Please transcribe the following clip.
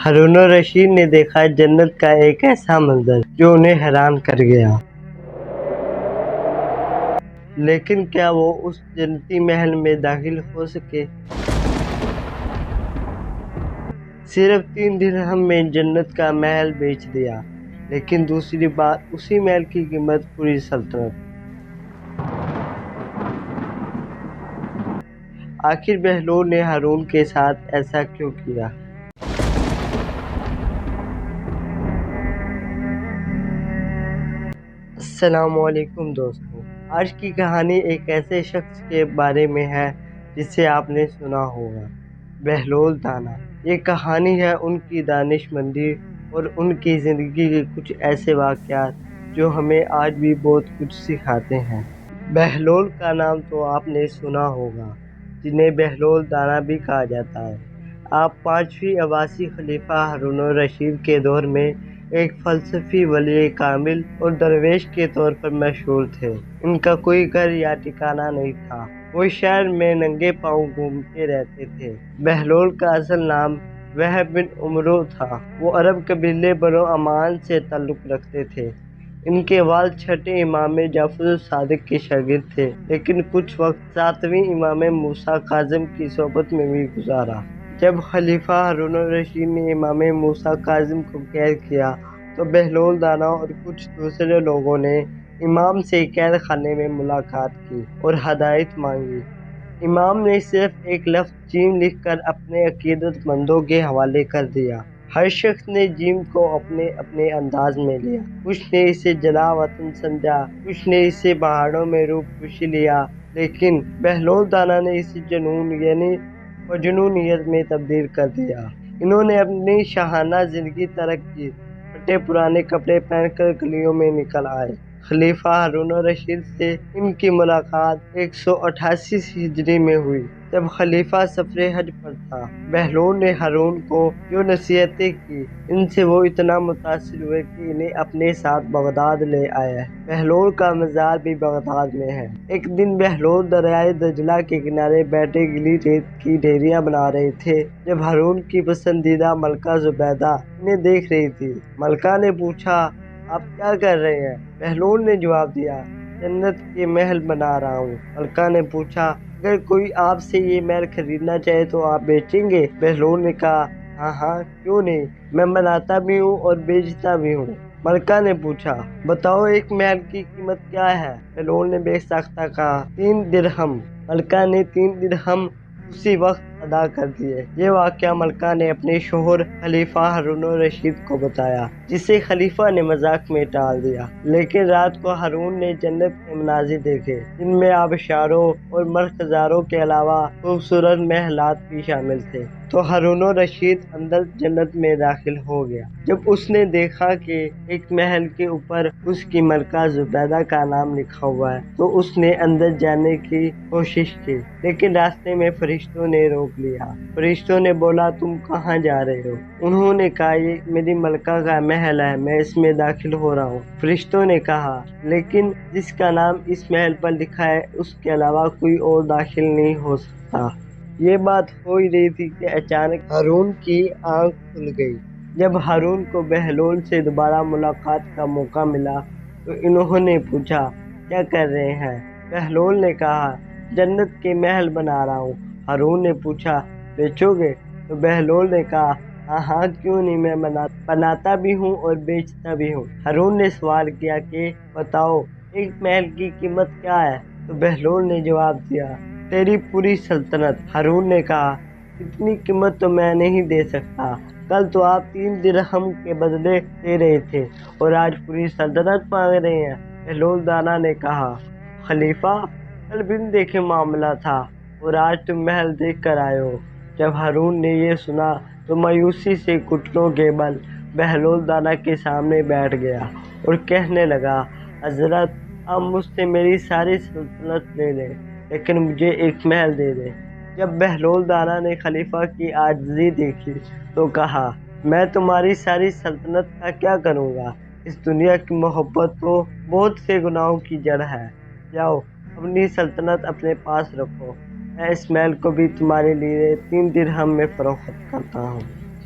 ہارون الرشید نے دیکھا جنت کا ایک ایسا منظر جو انہیں حیران کر گیا۔ لیکن کیا وہ اس جنتی محل میں داخل ہو سکے؟ صرف 3 درہم میں جنت کا محل بیچ دیا، لیکن دوسری بار اسی محل کی قیمت پوری سلطنت۔ آخر بہلول نے ہارون کے ساتھ ایسا کیوں کیا؟ السلام علیکم دوستو، آج کی کہانی ایک ایسے شخص کے بارے میں ہے جسے آپ نے سنا ہوگا، بہلول دانا۔ یہ کہانی ہے ان کی دانش مندی اور ان کی زندگی کے کچھ ایسے واقعات جو ہمیں آج بھی بہت کچھ سکھاتے ہیں۔ بہلول کا نام تو آپ نے سنا ہوگا، جنہیں بہلول دانا بھی کہا جاتا ہے۔ آپ 5ویں عباسی خلیفہ ہارون الرشید کے دور میں ایک فلسفی، ولی کامل اور درویش کے طور پر مشہور تھے۔ ان کا کوئی گھر یا ٹھکانہ نہیں تھا، وہ شہر میں ننگے پاؤں گھومتے رہتے تھے۔ بہلول کا اصل نام وہب بن عمرو تھا۔ وہ عرب قبیلے بنو عمان سے تعلق رکھتے تھے۔ ان کے والد چھٹے امام جعفر الصادق کے شاگرد تھے، لیکن کچھ وقت 7ویں امام موسیٰ کاظم کی صحبت میں بھی گزارا۔ جب خلیفہ ہارون الرشید نے امام موسیٰ کاظم کو قید کیا تو بہلول دانا اور کچھ دوسرے لوگوں نے امام سے قید خانے میں ملاقات کی اور ہدایت مانگی۔ امام نے صرف ایک لفظ جیم لکھ کر اپنے عقیدت مندوں کے حوالے کر دیا۔ ہر شخص نے جیم کو اپنے اپنے انداز میں لیا۔ کچھ نے اسے جلا وطن سمجھا، کچھ نے اسے پہاڑوں میں روح پوشی لیا، لیکن بہلول دانا نے اسے جنون یعنی مجنونیت میں تبدیل کر دیا۔ انہوں نے اپنی شاہانہ زندگی ترک کی، پھٹے پرانے کپڑے پہن کر گلیوں میں نکل آئے۔ خلیفہ ہارون الرشید سے ان کی ملاقات 188 ہجری میں ہوئی، جب خلیفہ سفر حج پر تھا۔ بہلول نے ہارون کو جو نصیحتیں کی، ان سے وہ اتنا متاثر ہوئے کہ انہیں اپنے ساتھ بغداد لے آئے۔ بہلول کا مزار بھی بغداد میں ہے۔ ایک دن بہلول دریائے دجلہ کے کنارے بیٹھے گیلی ریت کی ڈھیریاں بنا رہے تھے، جب ہارون کی پسندیدہ ملکہ زبیدہ انہیں دیکھ رہی تھی۔ ملکہ نے پوچھا، آپ کیا کر رہے ہیں؟ بہلول نے جواب دیا، جنت کے محل بنا رہا ہوں۔ ملکہ نے پوچھا، اگر کوئی آپ سے یہ محل خریدنا چاہے تو آپ بیچیں گے؟ بہلول نے کہا، ہاں کیوں نہیں، میں بناتا بھی ہوں اور بیچتا بھی ہوں۔ ملکہ نے پوچھا، بتاؤ ایک محل کی قیمت کیا ہے؟ بہلول نے بے ساختہ کہا، 3 درہم۔ ملکہ نے 3 درہم اسی وقت ادا کر دیے۔ یہ واقعہ ملکہ نے اپنے شوہر خلیفہ ہارون الرشید کو بتایا، جسے خلیفہ نے مذاق میں ٹال دیا۔ لیکن رات کو ہارون نے جنت کے مناظر دیکھے، جن میں آبشاروں اور مرغزاروں کے علاوہ خوبصورت محلات بھی شامل تھے۔ تو ہارون الرشید اندر جنت میں داخل ہو گیا۔ جب اس نے دیکھا کہ ایک محل کے اوپر اس کی ملکہ زبیدہ کا نام لکھا ہوا ہے تو اس نے اندر جانے کی کوشش کی، لیکن راستے میں فرشتوں نے روک لیا۔ فرشتوں نے بولا، تم کہاں جا رہے ہو؟ انہوں نے کہا، یہ میری ملکہ کا محل ہے، میں اس میں داخل ہو رہا ہوں۔ فرشتوں نے کہا، لیکن جس کا نام اس محل پر لکھا ہے اس کے علاوہ کوئی اور داخل نہیں ہو سکتا۔ یہ بات ہو ہی رہی تھی کہ اچانک ہارون کی آنکھ کھل گئی۔ جب ہارون کو بہلول سے دوبارہ ملاقات کا موقع ملا تو انہوں نے پوچھا، کیا کر رہے ہیں؟ بہلول نے کہا، جنت کے محل بنا رہا ہوں۔ ہارون نے پوچھا، بیچو گے؟ تو بہلول نے کہا، ہاں کیوں نہیں، میں بناتا بھی ہوں اور بیچتا بھی ہوں۔ ہارون نے سوال کیا کہ بتاؤ ایک محل کی قیمت کیا ہے؟ تو بہلول نے جواب دیا، تیری پوری سلطنت۔ ہارون نے کہا، اتنی قیمت تو میں نہیں دے سکتا، کل تو آپ 3 درہم کے بدلے دے رہے تھے اور آج پوری سلطنت مانگ رہے ہیں۔ بہلول دانا نے کہا، خلیفہ کل بن دیکھے معاملہ تھا اور آج تم محل دیکھ کر آئے ہو۔ جب ہارون نے یہ سنا تو مایوسی سے گھٹنوں کے بل بہلول دانا کے سامنے بیٹھ گیا اور کہنے لگا، حضرت آپ مجھ سے میری ساری سلطنت لے لیں، لیکن مجھے ایک محل دے دیں۔ جب بہلول دانا نے خلیفہ کی عاجزی دیکھی تو کہا، میں تمہاری ساری سلطنت کا کیا کروں گا؟ اس دنیا کی محبت تو بہت سے گناہوں کی جڑ ہے۔ جاؤ اپنی سلطنت اپنے پاس رکھو، میں اس محل کو بھی تمہارے لیے 3 درہم میں فروخت کرتا ہوں۔